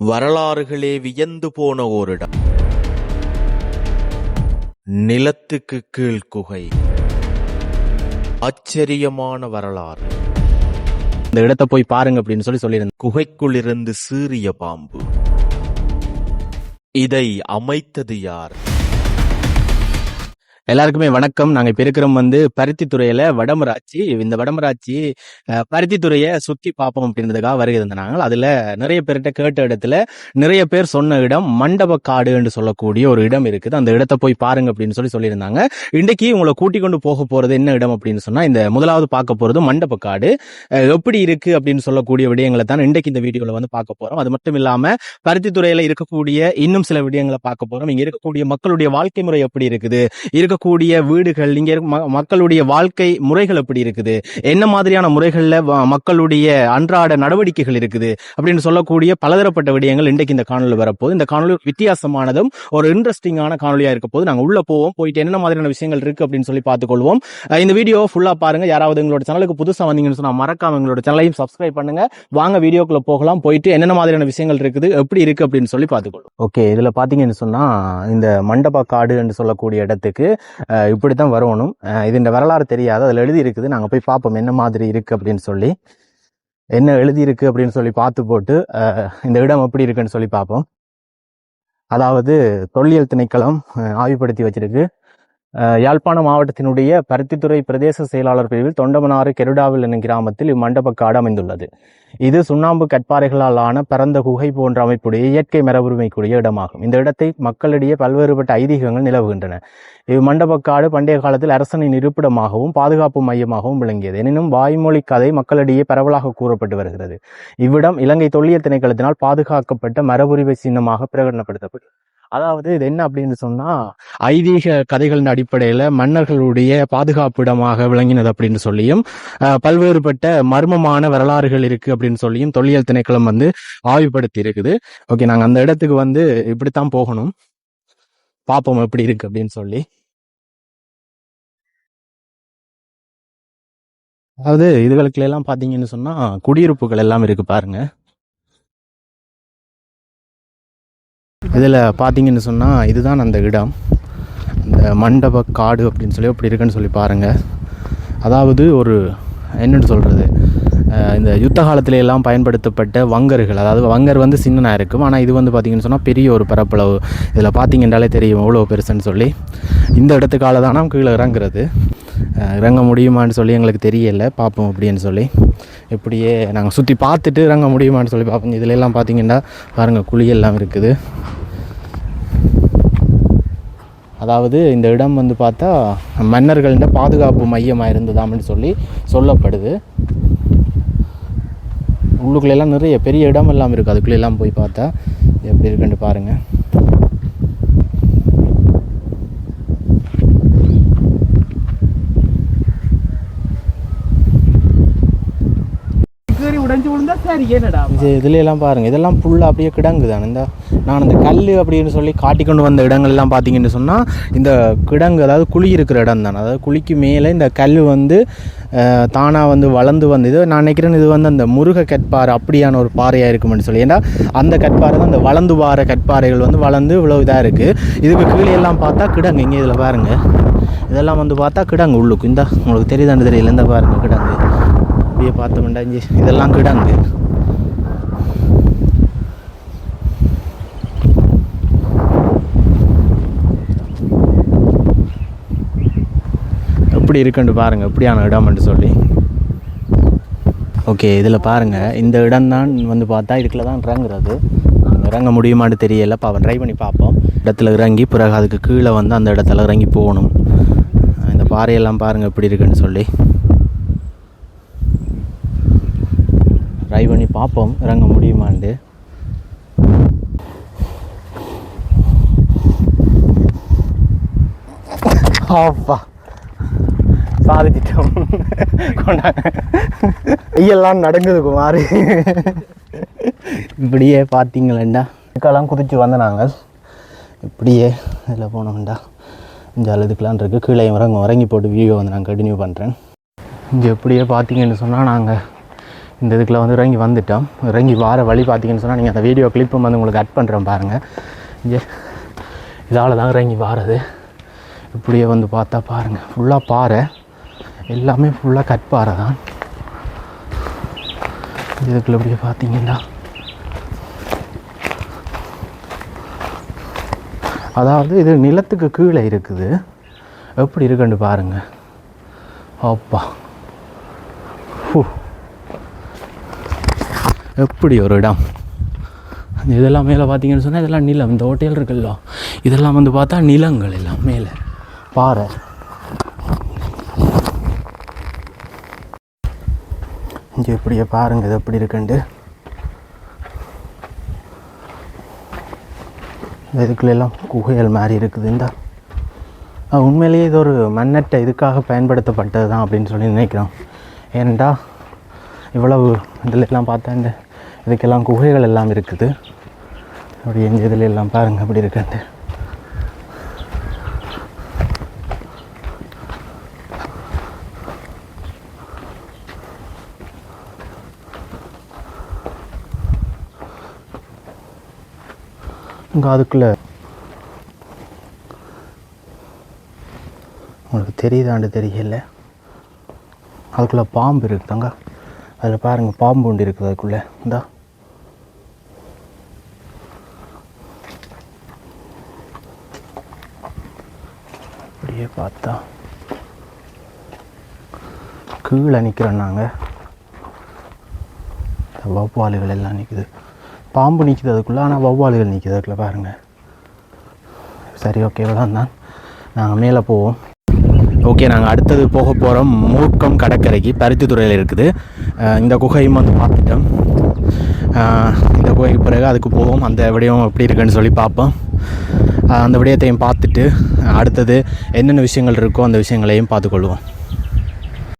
வரலாறுகளே வியந்து போன ஓரிடம். நிலத்துக்கு கீழ் குகை. ஆச்சரியமான வரலாறு. இந்த இடத்தை போய் பாருங்க அப்படின்னு சொல்லியிருந்தேன். குகைக்குள் இருந்து சீறிய பாம்பு. இதை அமைத்தது யார்? எல்லாருக்குமே வணக்கம். நாங்க இப்ப இருக்கிறோம் பருத்தித்துறையில வடமராட்சி. இந்த வடமராட்சி பருத்தித்துறையை சுத்தி பார்ப்போம் அப்படின்றதுக்காக வருகை தந்தாங்க. அதுல நிறைய பேர்கிட்ட கேட்ட இடத்துல நிறைய பேர் சொன்ன இடம் மண்டபக்காடு என்று சொல்லக்கூடிய ஒரு இடம் இருக்குது. அந்த இடத்தை போய் பாருங்க அப்படின்னு சொல்லியிருந்தாங்க. இன்றைக்கு உங்களை கூட்டிக் கொண்டு போக போறது என்ன இடம் அப்படின்னு சொன்னா, இந்த முதலாவது பார்க்க போறது மண்டபக்காடு எப்படி இருக்கு அப்படின்னு சொல்லக்கூடிய விடயங்களை தான் இன்றைக்கு இந்த வீடியோல பார்க்க போறோம். அது மட்டும் இல்லாம பருத்தித்துறையில இருக்கக்கூடிய இன்னும் சில விடயங்களை பார்க்க போறோம். இங்க இருக்கக்கூடிய மக்களுடைய வாழ்க்கை முறை எப்படி இருக்குது, கூடிய வீடுகள், இங்க மக்களுடைய வாழ்க்கை முறைகள் எப்படி இருக்குது, என்ன மாதிரியான முறைகள்ல மக்களுடைய அன்றாட நடவடிக்கைகள் இருக்குது அப்படின்னு சொல்லக்கூடிய பலதரப்பட்ட விடயங்கள் இன்றைக்கு இந்த காணொலி வரப்போகுது. இந்த காணொலி வித்தியாசமானதும் ஒரு இன்ட்ரெஸ்டிங்கான காணொலியா இருக்க போது. நாங்க உள்ள போவோம், போயிட்டு என்ன மாதிரியான விஷயங்கள் இருக்கு அப்படின்னு சொல்லி பார்த்துக்கொள்வோம். இந்த வீடியோ ஃபுல்லா பாருங்க. யாராவது எங்களோட சேனலுக்கு புதுசா வந்தீங்கன்னு சொன்னா மறக்காம எங்களோட சேனலையும் சப்ஸ்கிரைப் பண்ணுங்க. வாங்க வீடியோக்குள்ள போகலாம். போயிட்டு என்னென்ன மாதிரியான விஷயங்கள் இருக்குது, எப்படி இருக்கு அப்படின்னு சொல்லி பார்த்துக்கொள்வோம். ஓகே, இதுல பாத்தீங்கன்னு சொன்னா இந்த மண்டபக்காடு என்று சொல்லக்கூடிய இடத்துக்கு இப்படித்தான் வரணும். இது இந்த வரலாறு தெரியாது, அதுல எழுதி இருக்குது. நாங்க போய் பார்ப்போம் என்ன மாதிரி இருக்கு அப்படின்னு சொல்லி, என்ன எழுதி இருக்கு அப்படின்னு சொல்லி பார்த்து போட்டு இந்த இடம் எப்படி இருக்குன்னு சொல்லி பார்ப்போம். அதாவது தொல்லியல் திணைக்களம் ஆய்வுபடுத்தி வச்சிருக்கு. யாழ்ப்பாண மாவட்டத்தினுடைய பருத்தித்துறை பிரதேச செயலாளர் பிரிவில் தொண்டமனாறு கெருடாவில் என்னும் கிராமத்தில் இம்மண்டபக்காடு அமைந்துள்ளது. இது சுண்ணாம்பு கற்பாறைகளால் ஆன பரந்த குகை போன்ற அமைப்புடைய இயற்கை மரபுரிமைக்குரிய இடமாகும். இந்த இடத்தை மக்களிடையே பல்வேறுபட்ட ஐதீகங்கள் நிலவுகின்றன. இம்மண்டபக்காடு பண்டைய காலத்தில் அரசனின் இருப்பிடமாகவும் பாதுகாப்பு மையமாகவும் விளங்கியது. எனினும் வாய்மொழி கதை மக்களிடையே பரவலாக கூறப்பட்டு வருகிறது. இவ்விடம் இலங்கை தொல்லியல் திணைக்களத்தினால் பாதுகாக்கப்பட்ட மரபுரிமை சின்னமாக பிரகடனப்படுத்தப்பட்டது. அதாவது இது என்ன அப்படின்னு சொன்னா, ஐதீக கதைகளின் அடிப்படையில மன்னர்களுடைய பாதுகாப்பு இடமாக விளங்கினது அப்படின்னு சொல்லியும், பல்வேறுபட்ட மர்மமான வரலாறுகள் இருக்கு அப்படின்னு சொல்லியும் தொல்லியல் திணைக்களம் ஆய்வுபடுத்தி இருக்குது. ஓகே, நாங்க அந்த இடத்துக்கு இப்படித்தான் போகணும். பாப்போம் எப்படி இருக்கு அப்படின்னு சொல்லி. அதாவது இதுகளுக்கு எல்லாம் பாத்தீங்கன்னு சொன்னா குடியிருப்புகள் எல்லாம் இருக்கு பாருங்க. இதில் பார்த்தீங்கன்னு சொன்னால் இதுதான் அந்த இடம், இந்த மண்டபக்காடு அப்படின்னு சொல்லி அப்படி இருக்குன்னு சொல்லி பாருங்கள். அதாவது ஒரு என்னென்னு சொல்கிறது, இந்த யுத்த காலத்துல எல்லாம் பயன்படுத்தப்பட்ட வங்கர்கள், அதாவது வங்கர் சின்னனாக இருக்கும். ஆனால் இது பார்த்தீங்கன்னு சொன்னால் பெரிய ஒரு பரப்பளவு. இதில் பார்த்தீங்கன்றாலே தெரியும் எவ்வளோ பெருசுன்னு சொல்லி. இந்த இடத்துக்கால தான் நாம் கீழே இறங்குறது. இறங்க முடியுமான்னு சொல்லி எங்களுக்கு தெரியலை, பார்ப்போம் அப்படின்னு சொல்லி. இப்படியே நாங்கள் சுற்றி பார்த்துட்டு இறங்க முடியுமான்னு சொல்லி பார்ப்போம். இதில் எல்லாம் பார்த்தீங்கன்னா பாருங்கள், குழியெல்லாம் இருக்குது. அதாவது இந்த இடம் பார்த்தா மன்னர்களின் பாதுகாப்பு மையமாக இருந்ததாம்னு சொல்லி சொல்லப்படுது. உள்ளுக்குள்ளெல்லாம் நிறைய பெரிய இடம் எல்லாம் இருக்குது. அதுக்குள்ளெல்லாம் போய் பார்த்தா எப்படி இருக்குன்னு பாருங்கள். இதுல எல்லாம் பாருங்க, இதெல்லாம் ஃபுல்லா அப்படியே கிடங்கு தான். இந்த நான் அந்த கல் அப்படின்னு சொல்லி காட்டிக்கொண்டு வந்த இடங்கள் எல்லாம் பார்த்தீங்கன்னு சொன்னா, இந்த கிடங்கு, அதாவது குழி இருக்கிற இடம் தான். அதாவது குழிக்கு மேலே இந்த கல் தானா வளர்ந்து இது நான் நினைக்கிறேன் இது அந்த முருக கற்பாறை அப்படியான ஒரு பாறையாக இருக்குமென்னு சொல்லி. ஏன்னா அந்த கற்பாறை தான் அந்த வளர்ந்து வார கற்பாறைகள் வளர்ந்து இவ்வளோ இதாக இருக்குது. இதுக்கு கீழே எல்லாம் பார்த்தா கிடங்கு. இங்கே இதில் பாருங்க, இதெல்லாம் பார்த்தா கிடங்கு உள்ளுக்கு. இந்த உங்களுக்கு தெரியுதான்னு தெரியல, இந்த பாருங்க கிடங்கு. அப்படியே பார்த்தோம்டா இதெல்லாம் கிடங்கு. எப்படி இருக்குன்னு பாருங்க, எப்படியான இடம்னு சொல்லி. ஓகே, இதில் பாருங்க, இந்த இடம் தான் பார்த்தா இதுக்குள்ள தான் இறங்குறது. இறங்க முடியுமான்னு தெரியல, அவன் ட்ரை பண்ணி பார்ப்போம். இடத்துல இறங்கி பிறகு அதுக்கு கீழே அந்த இடத்துல இறங்கி போகணும். இந்த பாறையெல்லாம் பாருங்க எப்படி இருக்குன்னு சொல்லி ட்ரை பண்ணி பார்ப்போம் இறங்க முடியுமான்னு. ஆப்பா, சாதிச்சிட்டோம். கொண்டாங்க, கையெல்லாம் நடங்குது குமாரி. இப்படியே பார்த்தீங்களேண்டா, இதுக்கெல்லாம் குதிச்சு நாங்கள் இப்படியே இதில் போனோம்டா. இங்கே இதுக்கெலாம் இருக்குது. கீழே இறங்கி போட்டு வீடியோ நான் கண்டினியூ பண்ணுறேன். இங்கே எப்படியே பார்த்தீங்கன்னு சொன்னால், நாங்கள் இந்த இதுக்குள்ள வந்து இறங்கி வந்துட்டோம். இறங்கி வார வழி பார்த்தீங்கன்னு சொன்னால் நீங்கள் அந்த வீடியோ கிளிப்பும் வந்து உங்களுக்கு கட் பண்ணுறேன் பாருங்கள். இங்கே இதால் தான் இறங்கி வாரது. இப்படியே வந்து பார்த்தா பாருங்கள், ஃபுல்லாக பாறை, எல்லாமே ஃபுல்லாக கற்பாறை தான். இதுக்குள்ள இப்படியே பார்த்தீங்கன்னா அதாவது இது நிலத்துக்கு கீழே இருக்குது. எப்படி இருக்குன்னு பாருங்கள். அப்பா, எப்படி ஒரு இடம். இதெல்லாம் மேலே பார்த்தீங்கன்னு சொன்னால் இதெல்லாம் நிலம். இந்த ஹோட்டல் இருக்குல்ல, இதெல்லாம் வந்து பார்த்தா நிலங்கள் எல்லாம் மேலே பாறை. இங்கே இப்படியே பாருங்கள் இது எப்படி இருக்குண்டு. இதுக்குள்ளெல்லாம் குகைகள் மாதிரி இருக்குது. இந்த உண்மையிலேயே இது ஒரு மண்ணட்டை இதுக்காக பயன்படுத்தப்பட்டது தான் அப்படின்னு சொல்லி நினைக்கிறோம். ஏன்டா இவ்வளவு இதில் எல்லாம் பார்த்தா இந்த இதுக்கெல்லாம் குகைகள் எல்லாம் இருக்குது. அப்படி எங்கள் இதில் எல்லாம் பாருங்கள் அப்படி இருக்குண்டு. இங்கே அதுக்குள்ளே உங்களுக்கு தெரியுதாண்டு தெரியல, அதுக்குள்ளே பாம்பு இருக்குதாங்க. அதில் பாருங்கள் பாம்பு ஒன்று இருக்குது அதுக்குள்ளே. இந்தா அப்படியே பார்த்தா கீழே நிற்கிறோம் நாங்கள். வௌவாலுகள் எல்லாம் நிற்குது. பாம்பு நிற்கிது அதுக்குள்ளே, ஆனால் வௌவாலுகள் நிற்கிது அதுக்குள்ளே பாருங்கள். சரி, ஓகே, இவ்வளோதான் தான். நாங்கள் மேலே போவோம். ஓகே, நாங்கள் அடுத்தது போக போகிறோம் மூர்க்கம் கடற்கரைக்கு. பருத்தித்துறையில் இருக்குது. இந்த குகையும் வந்து பார்த்துட்டோம். இந்த குகைக்கு பிறகு அதுக்கு போவோம். அந்த விடயம் எப்படி இருக்குன்னு சொல்லி பார்ப்போம். அந்த விடயத்தையும் பார்த்துட்டு அடுத்தது என்னென்ன விஷயங்கள் இருக்கோ அந்த விஷயங்களையும் பார்த்துக்கொள்வோம்.